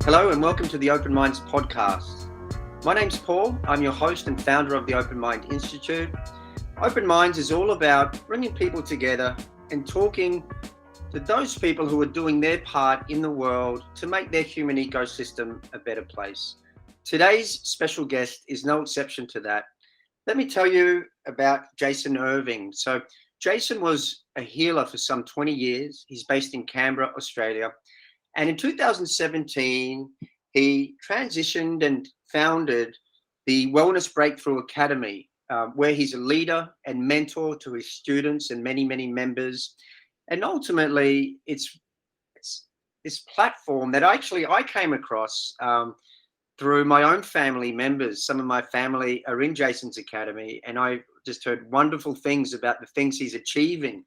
Hello and welcome to the Open Minds podcast. My name's Paul. I'm your host and founder of the Open Mind Institute. Open Minds is all about bringing people together and talking to those people who are doing their part in the world to make their human ecosystem a better place. Today's special guest is no exception to that. Let me tell you about Jason Irving. So, Jason was a healer for some 20 years. He's based in Canberra, Australia. And in 2017, he transitioned and founded the Wellness Breakthrough Academy, where he's a leader and mentor to his students and many, many members. And ultimately, it's this platform that I came across through my own family members. Some of my family are in Jason's Academy, and I just heard wonderful things about the things he's achieving.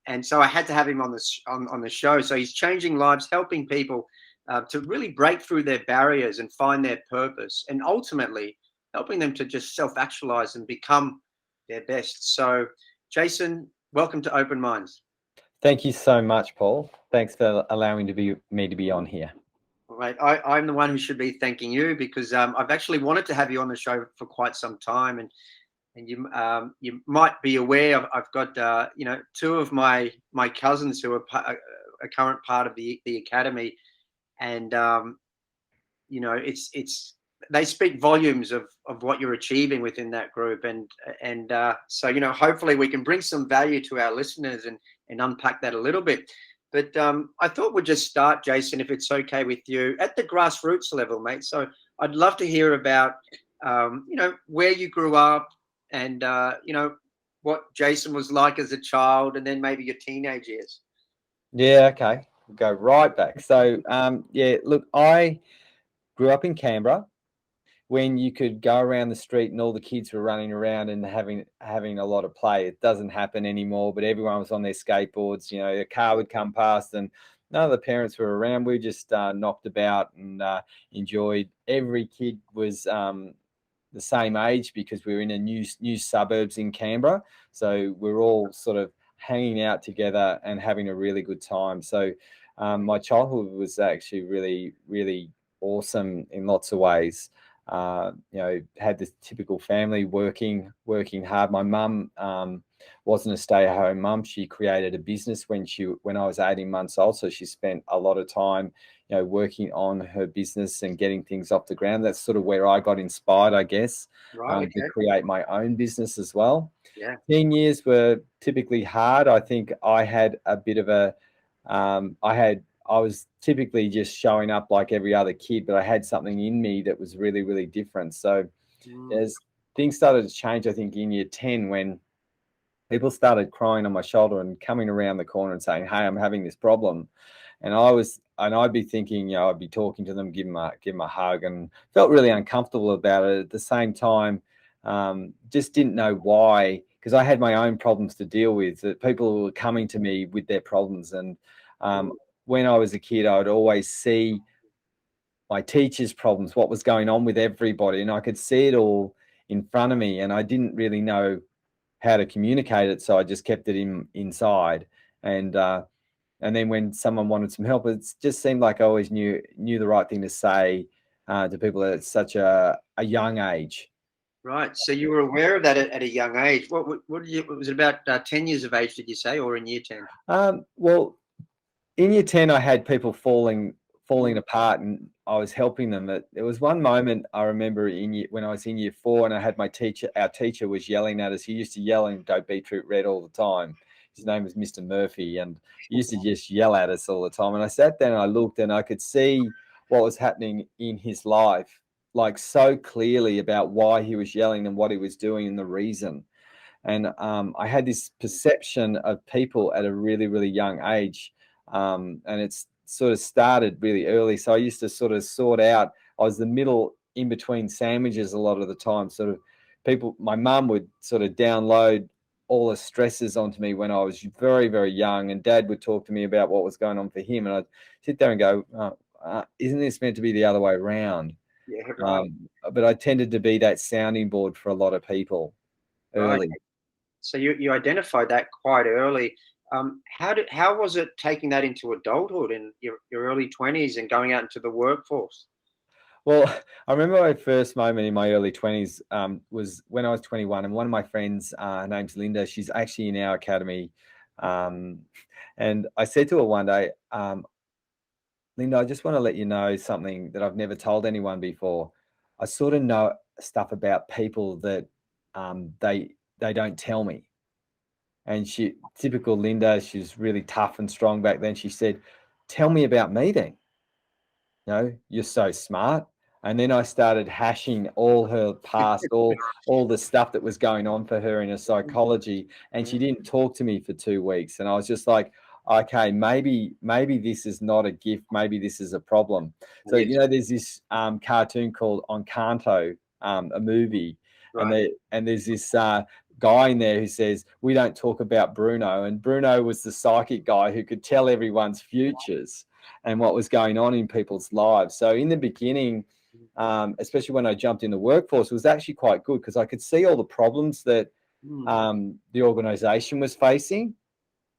And so I had to have him on the show. So he's changing lives, helping people to really break through their barriers and find their purpose, and ultimately helping them to just self-actualize and become their best. So, Jason, welcome to Open Minds. Thank you so much, Paul. Thanks for allowing me to be on here. All right, I'm the one who should be thanking you because I've actually wanted to have you on the show for quite some time, and you might be aware I've got two of my cousins who are a current part of the academy, and it's they speak volumes of what you're achieving within that group, and so hopefully we can bring some value to our listeners and unpack that a little bit. But I thought we'd just start, Jason, if it's okay with you, at the grassroots level, mate. So I'd love to hear about where you grew up, and what Jason was like as a child, and then maybe your teenage years. Yeah, okay. We'll go right back. So, look, I grew up in Canberra when you could go around the street and all the kids were running around and having a lot of play. It doesn't happen anymore, but everyone was on their skateboards. A car would come past and none of the parents were around. We just knocked about and enjoyed. Every kid was the same age because we were in a new suburbs in Canberra. So we're all sort of hanging out together and having a really good time. So my childhood was actually really, really awesome in lots of ways. Had this typical family working hard. My mum wasn't a stay-at-home mum. She created a business when I was 18 months old. So she spent a lot of time, working on her business and getting things off the ground. That's sort of where I got inspired, I guess, to create my own business as well. Yeah. 10 years were typically hard. I think I had a bit of a, I was typically just showing up like every other kid, but I had something in me that was really, really different. So as things started to change, I think in year 10, when people started crying on my shoulder and coming around the corner and saying, "Hey, I'm having this problem." And I'd be thinking, I'd be talking to them, give them a hug, and felt really uncomfortable about it. At the same time, just didn't know why, because I had my own problems to deal with, that people were coming to me with their problems. And when I was a kid, I would always see my teacher's problems, what was going on with everybody, and I could see it all in front of me, and I didn't really know how to communicate it, so I just kept it inside. And then when someone wanted some help, it just seemed like I always knew the right thing to say to people at such a young age. Right. So you were aware of that at a young age. What was it about 10 years of age, did you say, or in year 10? Well, in year 10, I had people falling apart, and I was helping them. There was one moment I remember when I was in year 4, and I had our teacher was yelling at us. He used to yell and go beetroot red all the time. His name was Mr. Murphy, and he used to just yell at us all the time. And I sat there and I looked, and I could see what was happening in his life, like so clearly, about why he was yelling and what he was doing and the reason. And I had this perception of people at a really, really young age. And it's sort of started really early. So I used to sort of sort out, I was the middle in between sandwiches a lot of the time. Sort of my mum would sort of download all the stresses onto me when I was very, very young, and Dad would talk to me about what was going on for him. And I'd sit there and go, isn't this meant to be the other way around? Yeah, right. But I tended to be that sounding board for a lot of people early. Right. So you identified that quite early. How was it taking that into adulthood in your early 20s and going out into the workforce? Well, I remember my first moment in my early 20s was when I was 21, and one of my friends, her name's Linda, she's actually in our academy. And I said to her one day, Linda, I just want to let you know something that I've never told anyone before. I sort of know stuff about people that they don't tell me. And she, typical Linda, she's really tough and strong back then. She said, "Tell me about me then. You're so smart." And then I started hashing all her past, all the stuff that was going on for her in her psychology, and she didn't talk to me for 2 weeks. And I was just like, okay, maybe this is not a gift, maybe this is a problem. So Yes. there's this cartoon called Encanto, a movie, Right. and there's this guy in there who says, "We don't talk about Bruno," and Bruno was the psychic guy who could tell everyone's futures and what was going on in people's lives. So in the beginning, especially when I jumped in the workforce, it was actually quite good because I could see all the problems that Mm. the organization was facing.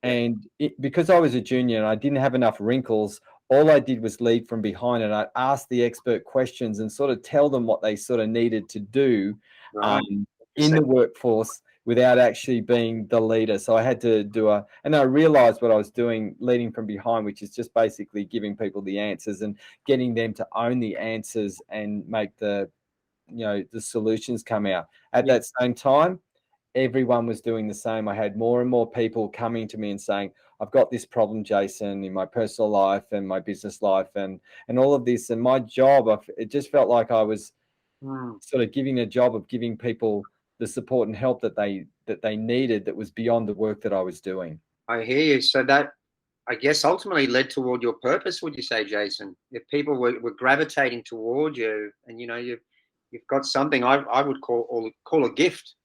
Yeah. And because I was a junior and I didn't have enough wrinkles, all I did was lead from behind, and I'd ask the expert questions and sort of tell them what they sort of needed to do Right. in the workforce without actually being the leader. So I had to and I realized what I was doing leading from behind, which is just basically giving people the answers and getting them to own the answers and make the solutions come out. At Yeah. that same time, everyone was doing the same. I had more and more people coming to me and saying, "I've got this problem, Jason, in my personal life and my business life and all of this." And my job, it just felt like I was Mm. sort of giving a job of giving people the support and help that they needed that was beyond the work that I was doing. I hear you. So that, I guess, ultimately led toward your purpose, would you say, Jason? If people were gravitating toward you, and you've got something I would call a gift,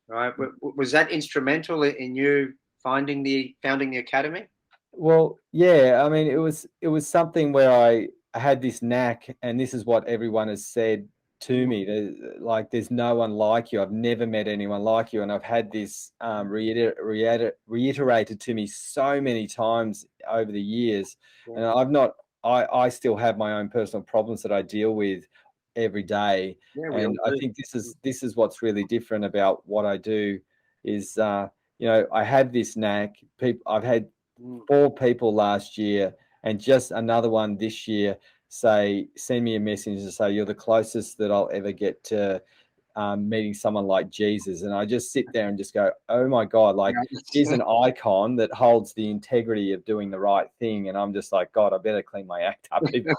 right? Was that instrumental in you founding the academy? Well, yeah, I mean, it was something where I had this knack, and this is what everyone has said to Mm. me. Like, there's no one like you. I've never met anyone like you, and I've had this reiterated to me so many times over the years. Yeah. And I've not. I still have my own personal problems that I deal with every day, Yeah, we all and I do. think this is what's really different about what I do. Is I have this knack. I've had Mm. 4 people last year and just another one this year send me a message and say, "You're the closest that I'll ever get to meeting someone like Jesus." And I just sit there and just go, "Oh my God, like here's Yeah. an icon that holds the integrity of doing the right thing." And I'm just like, God, I better clean my act up even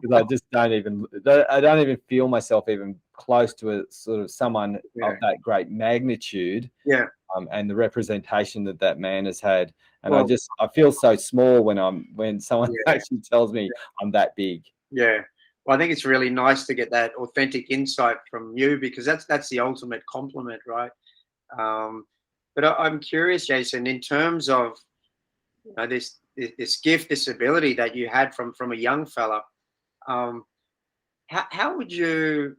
because I don't even feel myself even close to a sort of someone Yeah. of that great magnitude, Yeah. and the representation that man has had. And Well, I feel so small when someone yeah. actually tells me I'm that big. Yeah. Well, I think it's really nice to get that authentic insight from you, because that's the ultimate compliment, right? Um, but I'm curious, Jason, in terms of this gift, this ability that you had from a young fella. Um, how would you?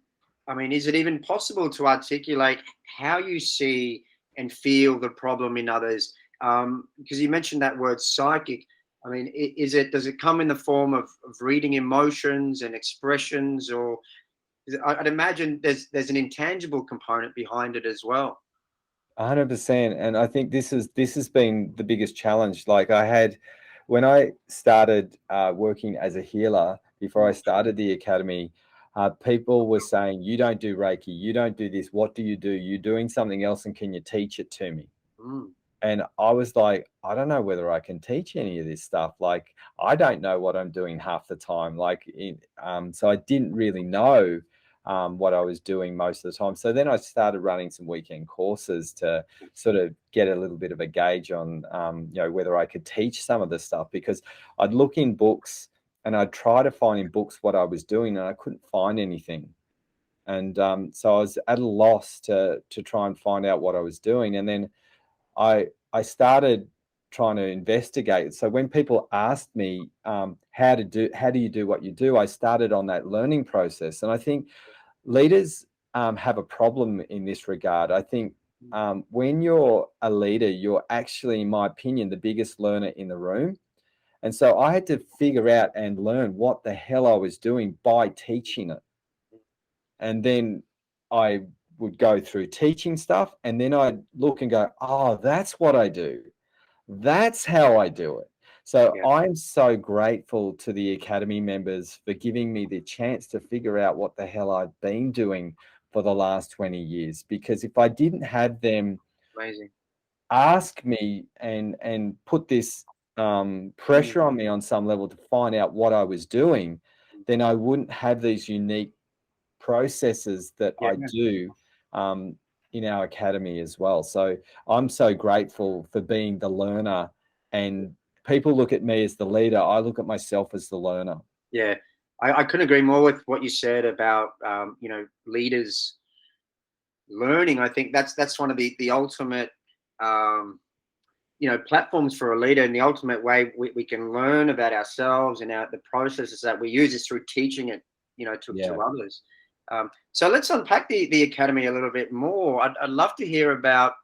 I mean, is it even possible to articulate how you see and feel the problem in others? Because you mentioned that word psychic. I mean, does it come in the form of reading emotions and expressions, or I'd imagine there's an intangible component behind it as well. 100%. And I think this has been the biggest challenge. Like, when I started working as a healer before I started the academy, people were saying, "You don't do Reiki, you don't do this. What do you do? You're doing something else, and can you teach it to me?" Mm. And I was like, I don't know whether I can teach any of this stuff. Like, I don't know what I'm doing half the time. So I didn't really know what I was doing most of the time. So then I started running some weekend courses to sort of get a little bit of a gauge on, whether I could teach some of the stuff, because I'd look in books and I'd try to find in books what I was doing, and I couldn't find anything. And so I was at a loss to try and find out what I was doing. And then I started trying to investigate. So when people asked me how do you do what you do, I started on that learning process. And I think leaders have a problem in this regard. I think when you're a leader, you're actually, in my opinion, the biggest learner in the room. And so I had to figure out and learn what the hell I was doing by teaching it. And then I would go through teaching stuff, and then I'd look and go, oh, that's what I do. That's how I do it. So Yeah, I'm so grateful to the Academy members for giving me the chance to figure out what the hell I've been doing for the last 20 years. Because if I didn't have them amazing. ask me and put this pressure on me on some level to find out what I was doing, then I wouldn't have these unique processes that Yeah, I do in our academy as well. So I'm so grateful for being the learner, and people look at me as the leader. I look at myself as the learner. yeah. I couldn't agree more with what you said about leaders learning. I think that's one of the ultimate platforms for a leader, and the ultimate way we can learn about ourselves and the processes that we use is through teaching it, Yeah. to others. So let's unpack the academy a little bit more. I'd love to hear about,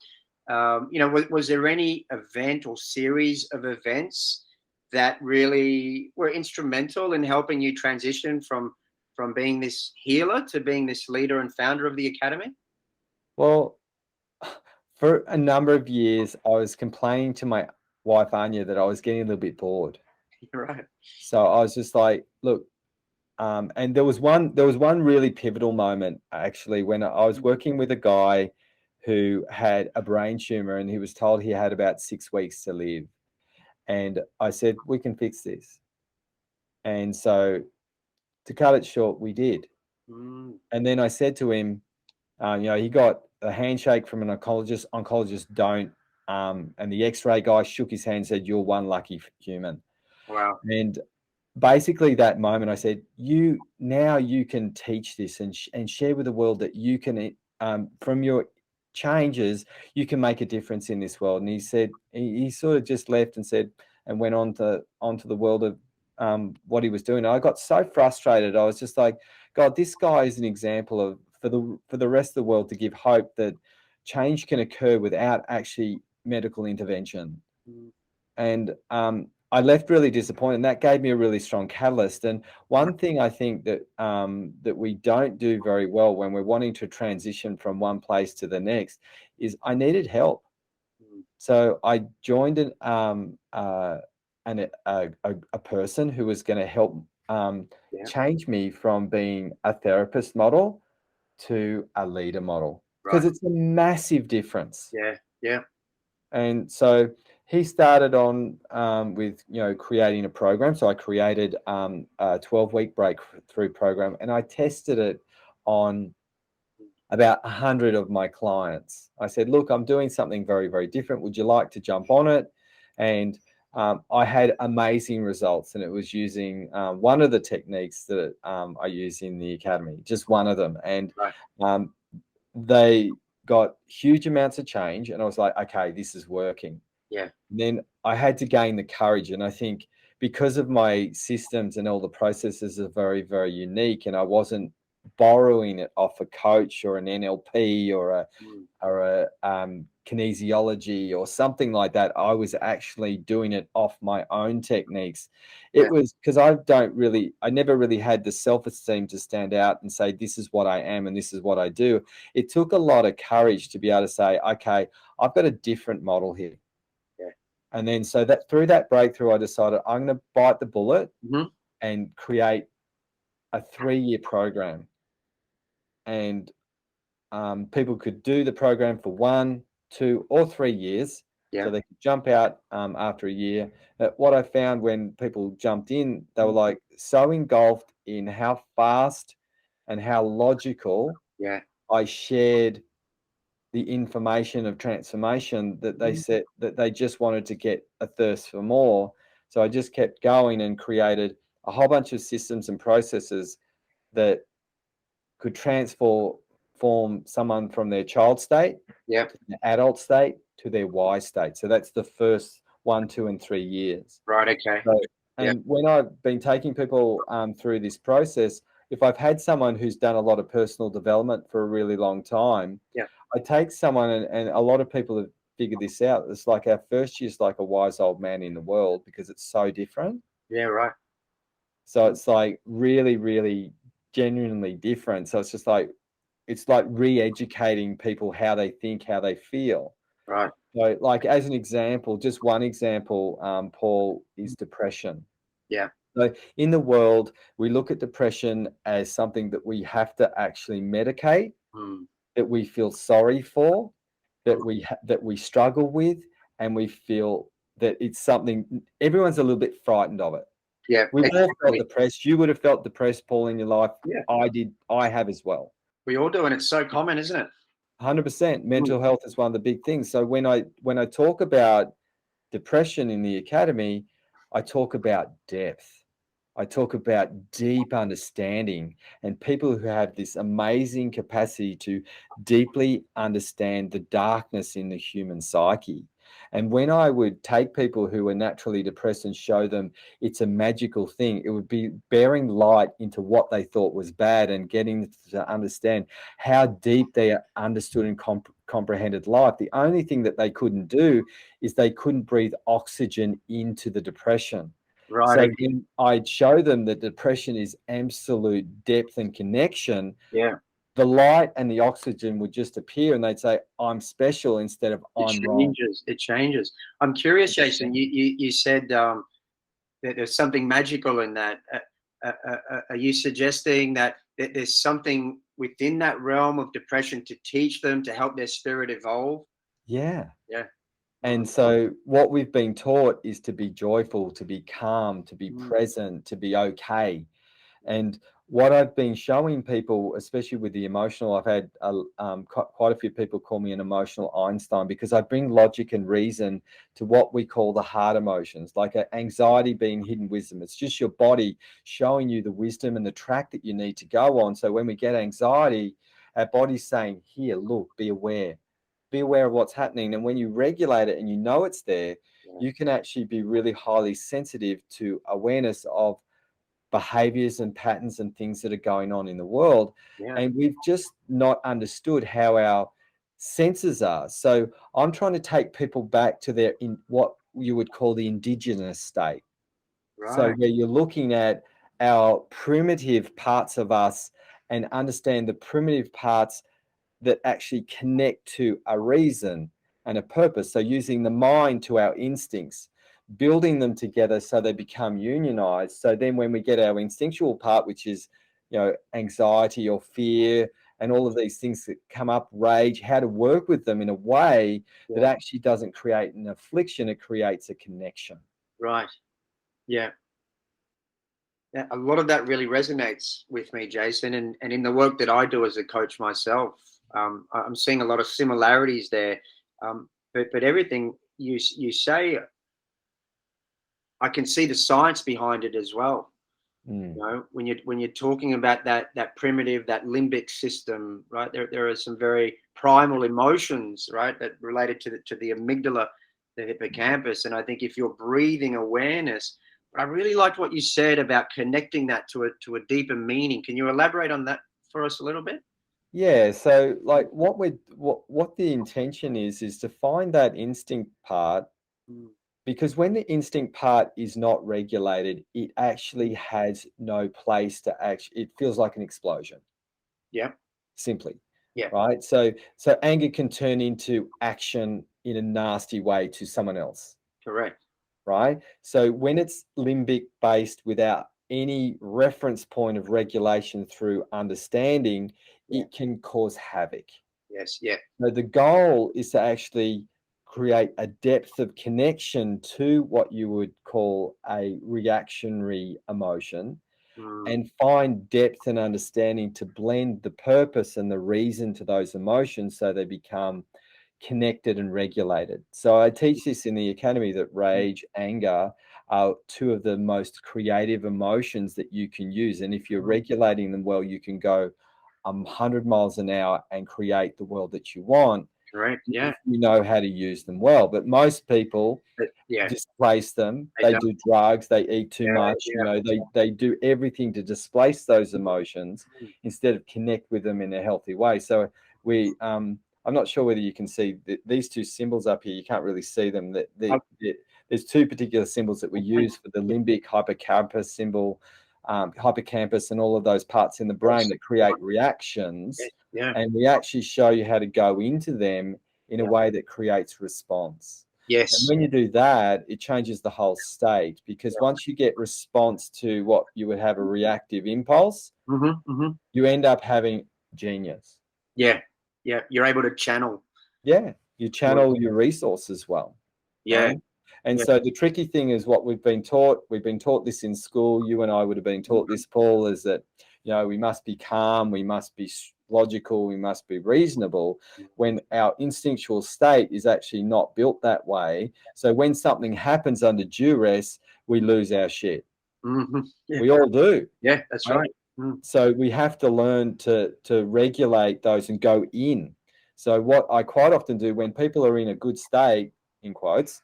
was there any event or series of events that really were instrumental in helping you transition from being this healer to being this leader and founder of the academy? Well, for a number of years, I was complaining to my wife, Anya, that I was getting a little bit bored. Right. So I was just like, look, and there was one really pivotal moment actually when I was working with a guy who had a brain tumor, and he was told he had about 6 weeks to live. And I said, we can fix this. And so to cut it short, we did. Mm, And then I said to him, he got a handshake from an oncologist. Oncologists don't. And the X-ray guy shook his hand and said, you're one lucky human. wow. And basically that moment I said, you can teach this and share with the world that you can, from your changes, you can make a difference in this world. And he said, he sort of just left and said, and went on to onto the world of what he was doing. And I got so frustrated. I was just like, God, this guy is an example of for the rest of the world to give hope that change can occur without actually medical intervention. Mm, And I left really disappointed, and that gave me a really strong catalyst. And one thing I think that that we don't do very well when we're wanting to transition from one place to the next is I needed help. mm, So I joined a person who was going to help yeah. change me from being a therapist model to a leader model, because Right. it's a massive difference. Yeah. Yeah. And so he started on with creating a program. So I created a 12-week breakthrough program, and I tested it on about 100 of my clients. I said, look, I'm doing something very, very different. Would you like to jump on it? And I had amazing results, and it was using one of the techniques that I use in the academy, just one of them. And Right. um, they got huge amounts of change, and I was like, okay, this is working. Yeah. And then I had to gain the courage, and I think because of my systems and all the processes are very, very unique, and I wasn't borrowing it off a coach or an NLP or a Mm, kinesiology or something like that. I was actually doing it off my own techniques. yeah. It was because I never really had the self-esteem to stand out and say, this is what I am and this is what I do. It took a lot of courage to be able to say, okay, I've got a different model here. Yeah. And then so that through that breakthrough, I decided I'm going to bite the bullet Hmm. and create a 3-year program. And people could do the program for 1, 2, or 3 years. Yeah. So they could jump out after a year. But what I found when people jumped in, they were like so engulfed in how fast and how logical Yeah. I shared the information of transformation that they said that they just wanted to get a thirst for more. So I just kept going and created a whole bunch of systems and processes that could transform someone from their child state Yeah. to the adult state to their wise state. So that's the first 1, 2, and 3 years. Right. Okay. So, Yeah. and when I've been taking people through this process, if I've had someone who's done a lot of personal development for a really long time, Yeah. I take someone, and a lot of people have figured this out. It's like our first year's like a wise old man in the world because it's so different. Yeah, right. So it's like really, really genuinely different. So it's like re-educating people how they think, how they feel. Right. So, like as an example, just one example, Paul, is depression. Yeah. So in the world, we look at depression as something that we have to actually medicate, Mm. that we feel sorry for, Mm. that we struggle with, and we feel that it's something. Everyone's a little bit frightened of it. Yeah, We've all felt exactly. depressed. You would have felt depressed, Paul, in your life. Yeah, I did. I have as well. we all do, and it's so common, isn't it? 100%. Mm. Mental health is one of the big things. So when I talk about depression in the academy, I talk about depth. I talk about deep understanding and people who have this amazing capacity to deeply understand the darkness in the human psyche. And when I would take people who are naturally depressed and show them it's a magical thing, it would be bearing light into what they thought was bad and getting them to understand how deep they understood and comprehended life. The only thing that they couldn't do is they couldn't breathe oxygen into the depression. Right. So when I'd show them that depression is absolute depth and connection, Yeah. the light and the oxygen would just appear and they'd say, I'm special instead of It I'm wrong. changes. It changes. I'm curious, Jason. You said that there's something magical in that. Are you suggesting that there's something within that realm of depression to teach them to help their spirit evolve? Yeah. Yeah. And so what we've been taught is to be joyful, to be calm, to be Mm. present, to be okay. And what I've been showing people, especially with the emotional, I've had quite a few people call me an emotional Einstein because I bring logic and reason to what we call the hard emotions, like anxiety being hidden wisdom. It's just your body showing you the wisdom and the track that you need to go on. So when we get anxiety, our body's saying, here, look, be aware. Be aware of what's happening. And when you regulate it and you know it's there, Yeah. you can actually be really highly sensitive to awareness of behaviors and patterns and things that are going on in the world. Yeah. And we've just not understood how our senses are. So I'm trying to take people back to their in what you would call the indigenous state. So Right. where you're looking at our primitive parts of us and understand the primitive parts that actually connect to a reason and a purpose. So using the mind to our instincts, building them together so they become unionized. So then when we get our instinctual part, which is, anxiety or fear and all of these things that come up, rage, how to work with them in a way that Yeah. actually doesn't create an affliction, it creates a connection. Right. Yeah. Yeah. A lot of that really resonates with me, Jason, and in the work that I do as a coach myself, I'm seeing a lot of similarities there. But everything you say, I can see the science behind it as well. Mm. You know, when you're talking about that primitive, that limbic system, right? There are some very primal emotions, right, that related to the amygdala, the hippocampus. And I think if you're breathing awareness, I really liked what you said about connecting that to a deeper meaning. Can you elaborate on that for us a little bit? Yeah, so like what the intention is to find that instinct part. Mm. Because when the instinct part is not regulated, it actually has no place to it feels like an explosion, Yeah. simply, Yeah. right? So anger can turn into action in a nasty way to someone else, Correct. right? So when it's limbic based without any reference point of regulation through understanding, Yeah. it can cause havoc. Yes. Yeah. So the goal is to actually create a depth of connection to what you would call a reactionary emotion Mm. and find depth and understanding to blend the purpose and the reason to those emotions so they become connected and regulated. So I teach this in the academy that rage, anger are two of the most creative emotions that you can use. And if you're Mm. regulating them well, you can go 100 miles an hour and create the world that you want Correct. if Yeah. you know how to use them well. But most people Yeah. displace them. They They don't. do drugs, they eat too Yeah. much, Yeah. they do everything to displace those emotions Mm. instead of connect with them in a healthy way. So we I'm not sure whether you can see these two symbols up here. You can't really see them. I- There's two particular symbols that we use for the limbic hippocampus symbol, hippocampus, and all of those parts in the brain that create reactions. Yeah. And we actually show you how to go into them in a way that creates response. Yes. And when you do that, it changes the whole state, because once you get response to what you would have a reactive impulse, you end up having genius. Yeah. Yeah. You're able to channel. Yeah. You channel your resources well. Yeah. Right? And so the tricky thing is what we've been taught. We've been taught this in school. You and I would have been taught this, Paul, is that, we must be calm, we must be logical, we must be reasonable, when our instinctual state is actually not built that way. So when something happens under duress, we lose our shit. Yeah. We all do. Yeah, that's right. So we have to learn to regulate those and go in. So what I quite often do when people are in a good state, in quotes,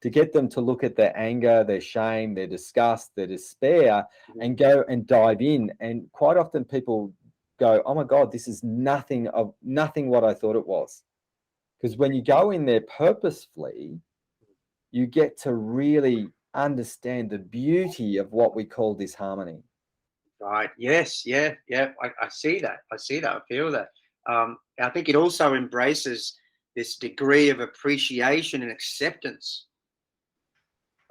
to get them to look at their anger, their shame, their disgust, their despair, and go and dive in. And quite often people go, oh my God, this is nothing what I thought it was. Because when you go in there purposefully, you get to really understand the beauty of what we call disharmony. Right. Yes. Yeah. Yeah. I see that. I see that. I feel that. I think it also embraces this degree of appreciation and acceptance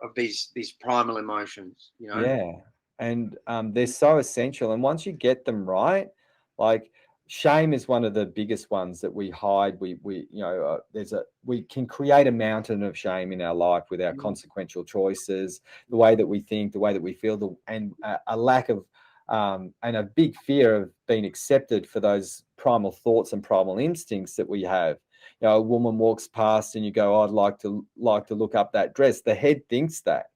of these primal emotions. Yeah, and they're so essential. And once you get them right, like shame is one of the biggest ones that we hide. We can create a mountain of shame in our life with our consequential choices, the way that we think, the way that we feel, and a lack of and a big fear of being accepted for those primal thoughts and primal instincts that we have. A woman walks past and you go, oh, I'd like to look up that dress. The head thinks that.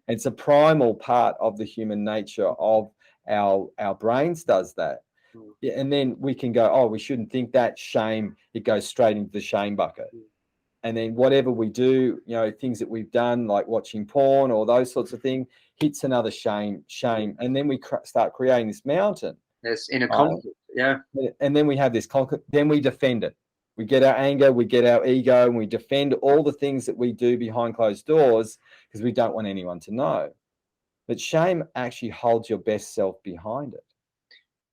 It's a primal part of the human nature of our brains does that. Yeah, and then we can go, oh, we shouldn't think that. Shame, it goes straight into the shame bucket. And then whatever we do, things that we've done, like watching porn or those sorts of things, hits another shame. And then we start creating this mountain. Yes, in a conflict. Yeah. And then we have this conflict, then we defend it. We get our anger, we get our ego, and we defend all the things that we do behind closed doors because we don't want anyone to know. But shame actually holds your best self behind it.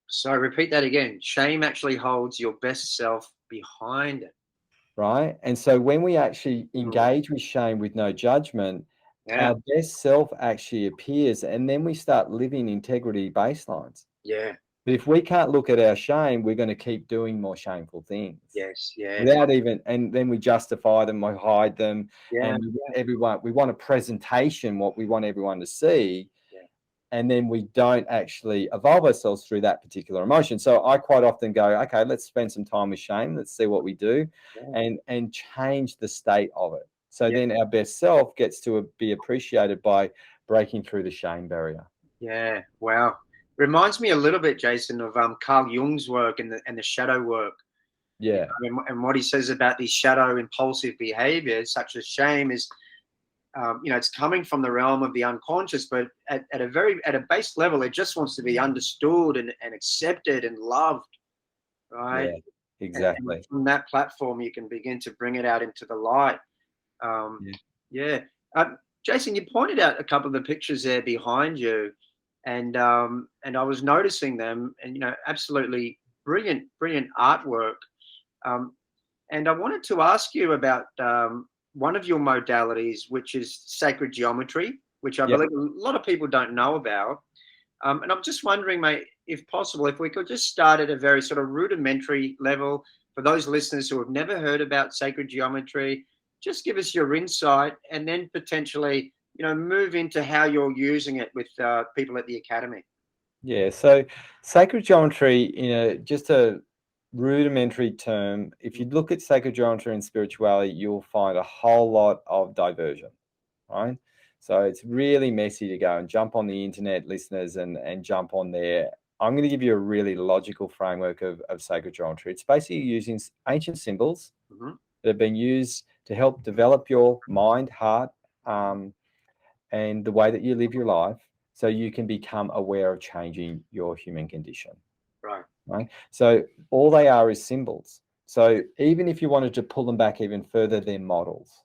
So repeat that again. Shame actually holds your best self behind it. Right? And so when we actually engage with shame with no judgment, our best self actually appears, and then we start living integrity baselines. Yeah. But if we can't look at our shame, we're going to keep doing more shameful things. Yes, yeah. And then we justify them, we hide them, and we want a presentation, what we want everyone to see, and then we don't actually evolve ourselves through that particular emotion. So I quite often go, okay, let's spend some time with shame, let's see what we do, and change the state of it. So then our best self gets to be appreciated by breaking through the shame barrier. Yeah, wow. Reminds me a little bit, Jason, of Carl Jung's work and the shadow work. Yeah. And what he says about these shadow impulsive behaviors, such as shame, is, it's coming from the realm of the unconscious, but at a base level, it just wants to be understood and accepted and loved, right? Yeah, exactly. And from that platform, you can begin to bring it out into the light. Jason, you pointed out a couple of the pictures there behind you. And I was noticing them, and absolutely brilliant artwork. And I wanted to ask you about one of your modalities, which is sacred geometry, which I believe a lot of people don't know about. And I'm just wondering, mate, if possible, if we could just start at a very sort of rudimentary level for those listeners who have never heard about sacred geometry. Just give us your insight, and then potentially move into how you're using it with people at the academy. Yeah, so sacred geometry, just a rudimentary term, if you look at sacred geometry and spirituality, you'll find a whole lot of diversion, right? So it's really messy to go and jump on the internet, listeners, and jump on there. I'm going to give you a really logical framework of sacred geometry. It's basically using ancient symbols that have been used to help develop your mind, heart, and the way that you live your life, so you can become aware of changing your human condition. Right. Right. So all they are is symbols. So even if you wanted to pull them back even further, they're models,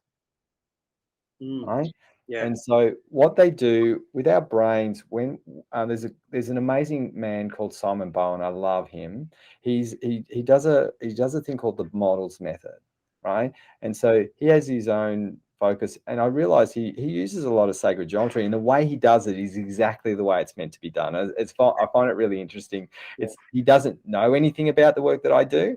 right? Yeah. And so what they do with our brains, when there's an amazing man called Simon Bowen. I love him. He does a thing called the models method, right? And so he has his own focus. And I realize he uses a lot of sacred geometry, and the way he does it is exactly the way it's meant to be done. I find it really interesting. He doesn't know anything about the work that I do.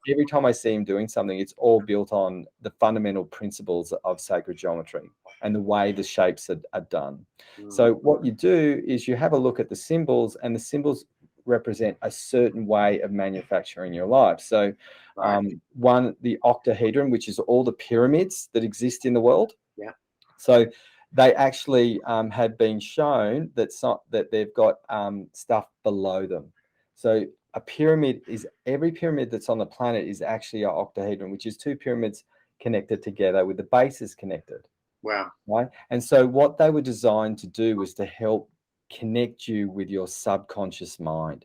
Every time I see him doing something, it's all built on the fundamental principles of sacred geometry and the way the shapes are done. So what you do is you have a look at the symbols, and the symbols represent a certain way of manufacturing your life. So the octahedron, which is all the pyramids that exist in the world. Yeah. So they actually have been shown that they've got stuff below them. So every pyramid that's on the planet is actually an octahedron, which is two pyramids connected together with the bases connected. Wow. Right. And so what they were designed to do was to help connect you with your subconscious mind,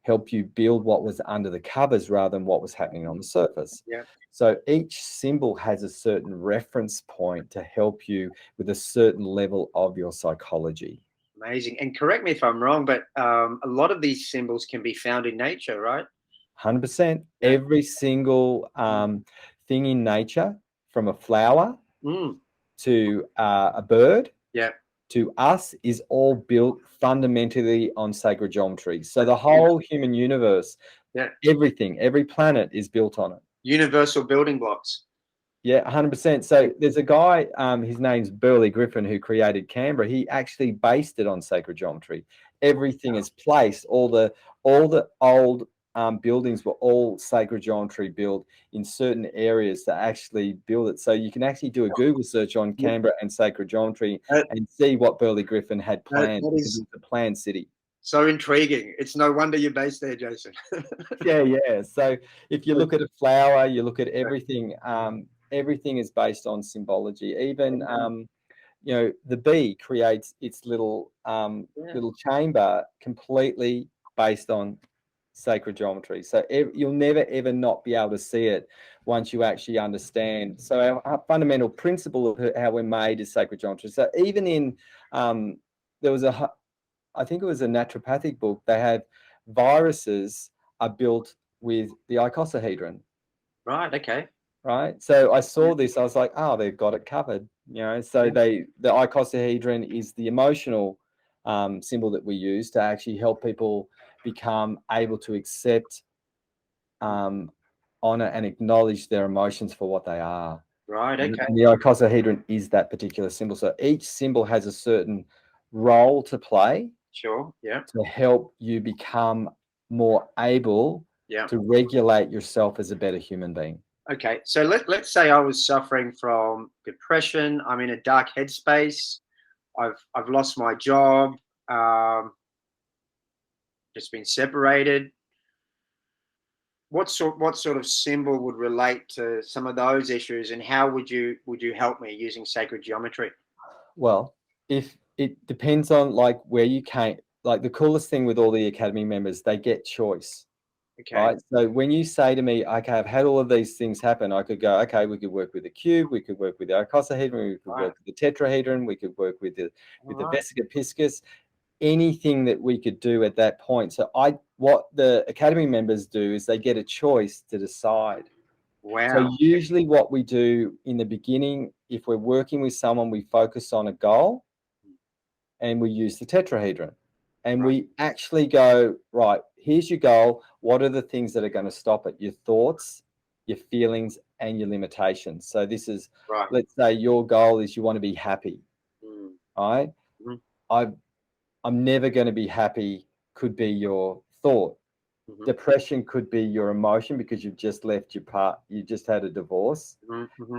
help you build what was under the covers rather than what was happening on the surface. Yeah. So each symbol has a certain reference point to help you with a certain level of your psychology. Amazing. And correct me if I'm wrong, but a lot of these symbols can be found in nature, right? 100%. Yeah. Every single thing in nature, from a flower to a bird, to us, is all built fundamentally on sacred geometry. So the whole human universe, everything, every planet is built on it. Universal building blocks. Yeah, 100%. So there's a guy, his name's Burley Griffin, who created Canberra. He actually based it on sacred geometry. Everything is placed. All the old buildings were all sacred geometry built in certain areas to actually build it. So you can actually do a Google search on Canberra and sacred geometry and see what Burley Griffin had planned. Because it's a planned city. So intriguing. It's no wonder you're based there, Jason. Yeah. So if you look at a flower, you look at everything. Everything is based on symbology. Even the bee creates its little chamber completely based on sacred geometry. So you'll never ever not be able to see it once you actually understand. So our fundamental principle of how we're made is sacred geometry. So even in there was I think it was a naturopathic book. They have viruses are built with the icosahedron. Right. Okay. Right. So I saw this. I was like, oh, they've got it covered. So the icosahedron is the emotional symbol that we use to actually help people become able to accept, honor, and acknowledge their emotions for what they are. Right. Okay. And the icosahedron is that particular symbol. So each symbol has a certain role to play. Sure. Yeah. To help you become more able to regulate yourself as a better human being. Okay. So let's say I was suffering from depression. I'm in a dark headspace. I've lost my job. Just been separated. What sort of symbol would relate to some of those issues, and how would you help me using sacred geometry? Well, if it depends on like where you came, like the coolest thing with all the Academy members, they get choice. Okay. Right. So when you say to me, okay, I've had all of these things happen, I could go, okay, we could work with the cube, we could work with the icosahedron, we could work with the tetrahedron, we could work with the vesica piscis, anything that we could do at that point. So what the Academy members do is they get a choice to decide. Wow. So usually what we do in the beginning, if we're working with someone, we focus on a goal and we use the tetrahedron. And we actually go, right, here's your goal. What are the things that are going to stop it? Your thoughts, your feelings, and your limitations. So this is, let's say your goal is you want to be happy. Right? I'm never going to be happy could be your thought. Depression could be your emotion because you've just left you just had a divorce.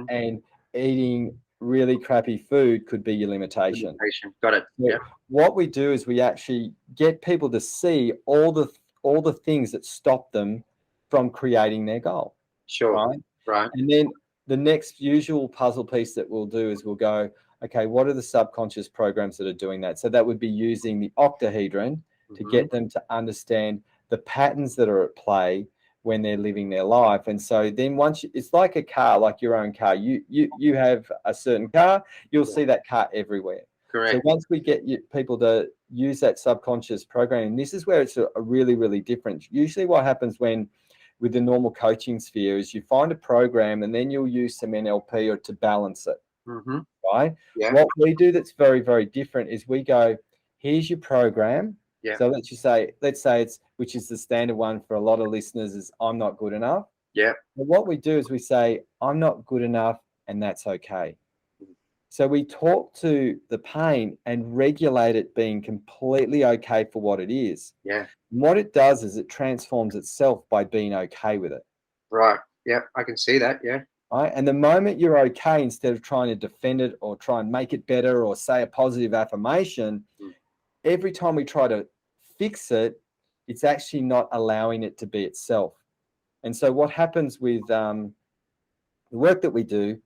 And eating really crappy food could be your limitation. Got it. So what we do is we actually get people to see all the things that stop them from creating their goal. Sure. Right. And then the next usual puzzle piece that we'll do is we'll go, okay, what are the subconscious programs that are doing that? So that would be using the octahedron to get them to understand the patterns that are at play when they're living their life. And so then it's like a car, like your own car. You have a certain car, you'll see that car everywhere. Correct. So once we get people to use that subconscious programming, this is where it's a really, really different. Usually what happens with the normal coaching sphere is you find a program and then you'll use some NLP or to balance it. Mm-hmm. Right? Yeah. What we do that's very, very different is we go, here's your program. Yeah. So let's say it's, which is the standard one for a lot of listeners, is I'm not good enough. Yeah. But what we do is we say, I'm not good enough, and that's okay. So we talk to the pain and regulate it being completely okay for what it is. Yeah. And what it does is it transforms itself by being okay with it. Right. Yeah, I can see that. Yeah. Right? And the moment you're okay, instead of trying to defend it or try and make it better or say a positive affirmation, every time we try to fix it, it's actually not allowing it to be itself. And so what happens with the work that we do,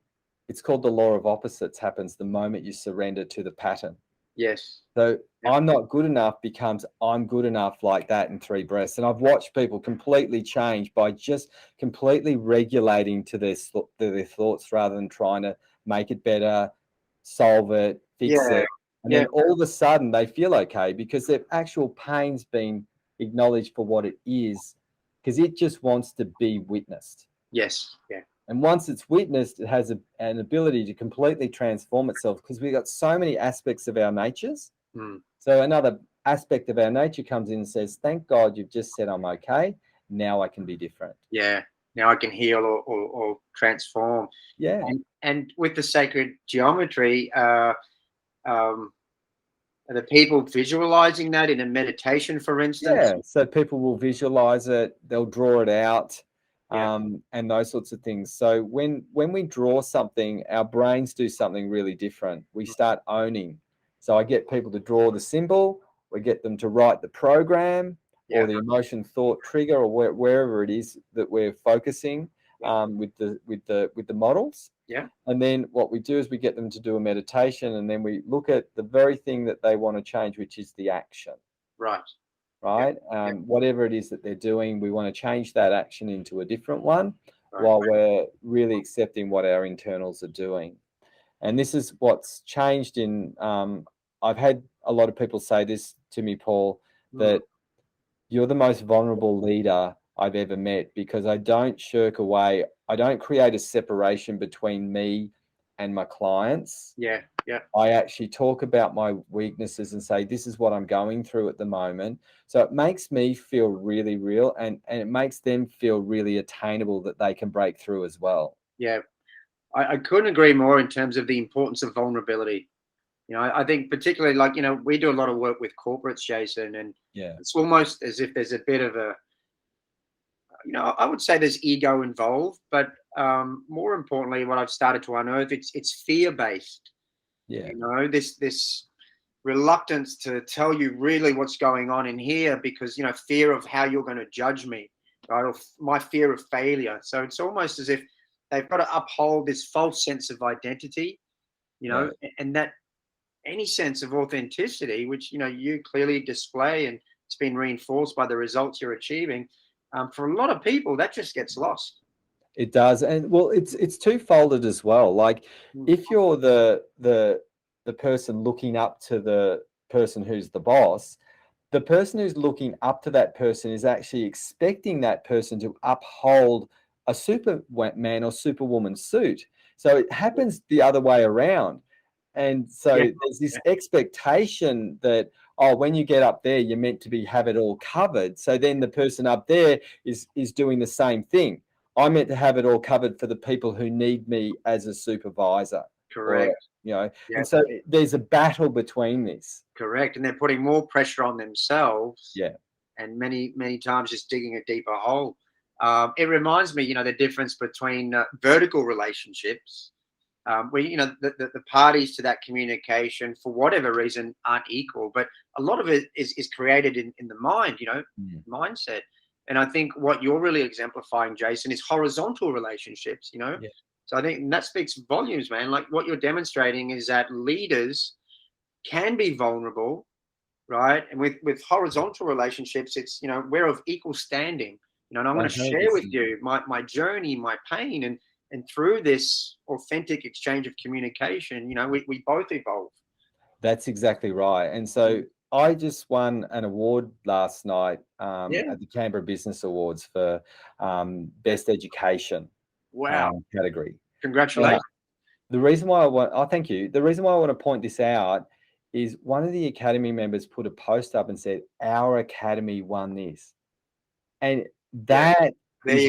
it's called the law of opposites, happens the moment you surrender to the pattern. Yes. So I'm not good enough becomes I'm good enough, like that, in 3 breaths. And I've watched people completely change by just completely regulating to their thoughts rather than trying to make it better, solve it, fix it. And then all of a sudden they feel okay because their actual pain's been acknowledged for what it is, because it just wants to be witnessed. Yes. Yeah. And once it's witnessed, it has an ability to completely transform itself, because we've got so many aspects of our natures. So another aspect of our nature comes in and says, thank God you've just said I'm okay. Now I can be different. Yeah. Now I can heal or transform. Yeah. And with the sacred geometry, are the people visualizing that in a meditation, for instance? Yeah. So people will visualize it, they'll draw it out. And those sorts of things. So when we draw something, our brains do something really different. We start owning. So I get people to draw the symbol, we get them to write the program or the emotion, thought, trigger, or wherever it is that we're focusing with the models. Yeah. And then what we do is we get them to do a meditation, and then we look at the very thing that they want to change, which is the action. Right. Right? Whatever it is that they're doing, we want to change that action into a different one while we're really accepting what our internals are doing. And this is what's changed in, I've had a lot of people say this to me, Paul, that you're the most vulnerable leader I've ever met, because I don't shirk away. I don't create a separation between me and my clients. Yeah. Yeah. I actually talk about my weaknesses and say, this is what I'm going through at the moment. So it makes me feel really real, and it makes them feel really attainable, that they can break through as well. Yeah. I couldn't agree more in terms of the importance of vulnerability. I think particularly, like, we do a lot of work with corporates, Jason, and it's almost as if there's a bit of a, I would say there's ego involved, but more importantly, what I've started to unearth, it's fear-based. Yeah. This reluctance to tell you really what's going on in here, because, fear of how you're going to judge me, right? Or my fear of failure. So it's almost as if they've got to uphold this false sense of identity, and that any sense of authenticity, which, you clearly display, and it's been reinforced by the results you're achieving. For a lot of people, that just gets lost. It does. And well, it's two-folded as well. Like if you're the person looking up to the person who's the boss, the person who's looking up to that person is actually expecting that person to uphold a Superman or Superwoman suit. So it happens the other way around. And so there's this expectation that, when you get up there, you're meant to have it all covered. So then the person up there is doing the same thing. I'm meant to have it all covered for the people who need me as a supervisor. Correct. And so there's a battle between this. Correct. And they're putting more pressure on themselves. Yeah. And many, many times just digging a deeper hole. It reminds me, the difference between vertical relationships, where, the parties to that communication, for whatever reason, aren't equal. But a lot of it is created in the mind, mindset. And I think what you're really exemplifying, Jason, is horizontal relationships, So I think that speaks volumes, man. Like what you're demonstrating is that leaders can be vulnerable, right? And with horizontal relationships, it's, we're of equal standing. and I'm going to share with you my journey, my pain, and through this authentic exchange of communication, we both evolve. That's exactly right. And so I just won an award last night at the Canberra Business Awards for Best Education category. Congratulations. The reason why thank you. The reason why I want to point this out is one of the Academy members put a post up and said, "Our Academy won this." And that's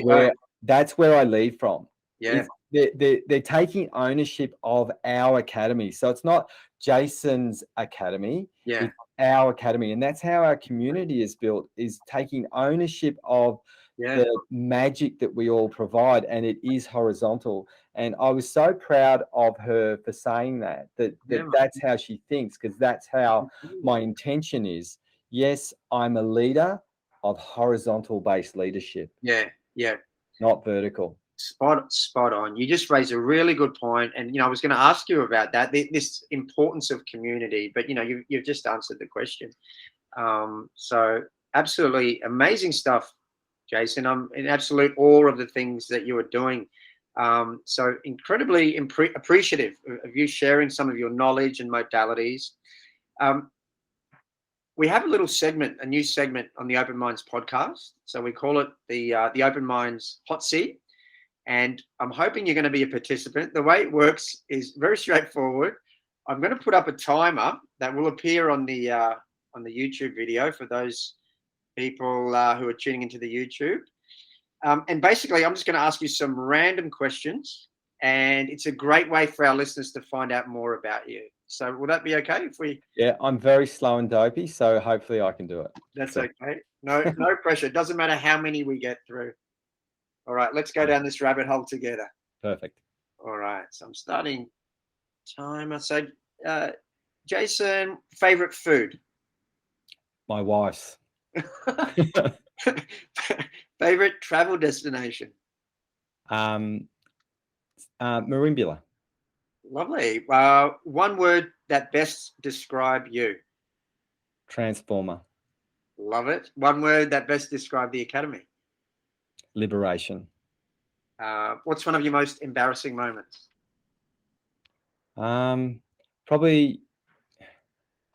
where I lead from. Yeah. They're taking ownership of our academy. So it's not Jason's academy, it's our academy. And that's how our community is built, is taking ownership of the magic that we all provide, and it is horizontal. And I was so proud of her for saying that's how she thinks, because that's how my intention is. Yes, I'm a leader of horizontal based leadership. Not vertical. Spot on. You just raised a really good point, and I was going to ask you about that, this importance of community, but you've just answered the question. So absolutely amazing stuff, Jason. I'm in absolute awe of the things that you are doing. So incredibly appreciative of you sharing some of your knowledge and modalities. We have a new segment on the Open Minds podcast. So we call it the Open Minds Hot Seat. And I'm hoping you're going to be a participant. The way it works is very straightforward. I'm going to put up a timer that will appear on the YouTube video for those people who are tuning into the YouTube. And basically, I'm just going to ask you some random questions, and it's a great way for our listeners to find out more about you. So will that be okay if we? Yeah, I'm very slow and dopey, so hopefully I can do it. That's okay. No pressure. It doesn't matter how many we get through. All right, let's go down this rabbit hole together. Perfect. All right, so I'm starting timer. So, Jason, favorite food? My wife's. Favorite travel destination? Marimbula. Lovely. One word that best describe you? Transformer. Love it. One word that best describe the Academy? Liberation. What's one of your most embarrassing moments? Probably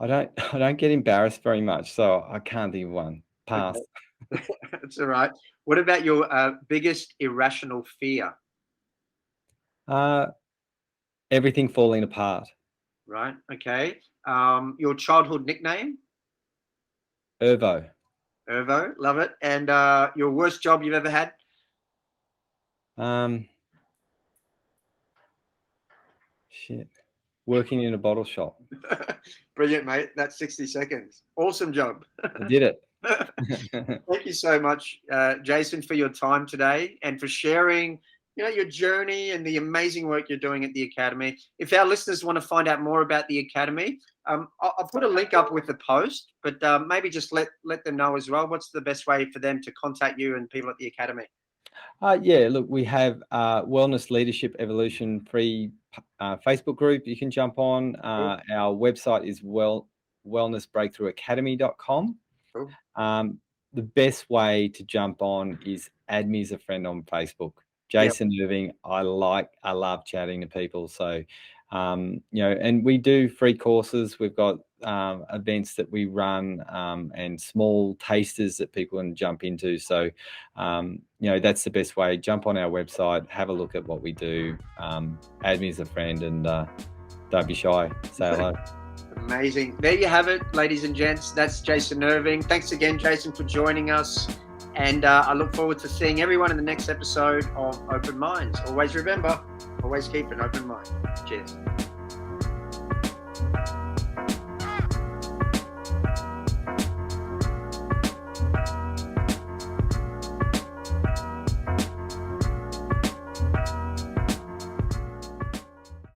I don't get embarrassed very much, so I can't think of one. Pass. Okay. That's all right. What about your biggest irrational fear? Everything falling apart. Right. Okay. Your childhood nickname? Irvo. Irvo, love it. And your worst job you've ever had? Working in a bottle shop. Brilliant, mate. That's 60 seconds. Awesome job. I did it. Thank you so much, Jason, for your time today and for sharing, your journey and the amazing work you're doing at the Academy. If our listeners want to find out more about the Academy, I'll put a link up with the post, but maybe just let them know as well. What's the best way for them to contact you and people at the Academy? Look, we have Wellness Leadership Evolution free Facebook group you can jump on. Our website is wellnessbreakthroughacademy.com. Cool. The best way to jump on is add me as a friend on Facebook. Jason Irving. I love chatting to people. So, and we do free courses. We've got events that we run and small tasters that people can jump into. So, that's the best way. Jump on our website, have a look at what we do, add me as a friend, and don't be shy. Say hello. Amazing. There you have it, ladies and gents. That's Jason Irving. Thanks again, Jason, for joining us. And I look forward to seeing everyone in the next episode of Open Minds. Always remember, always keep an open mind. Cheers.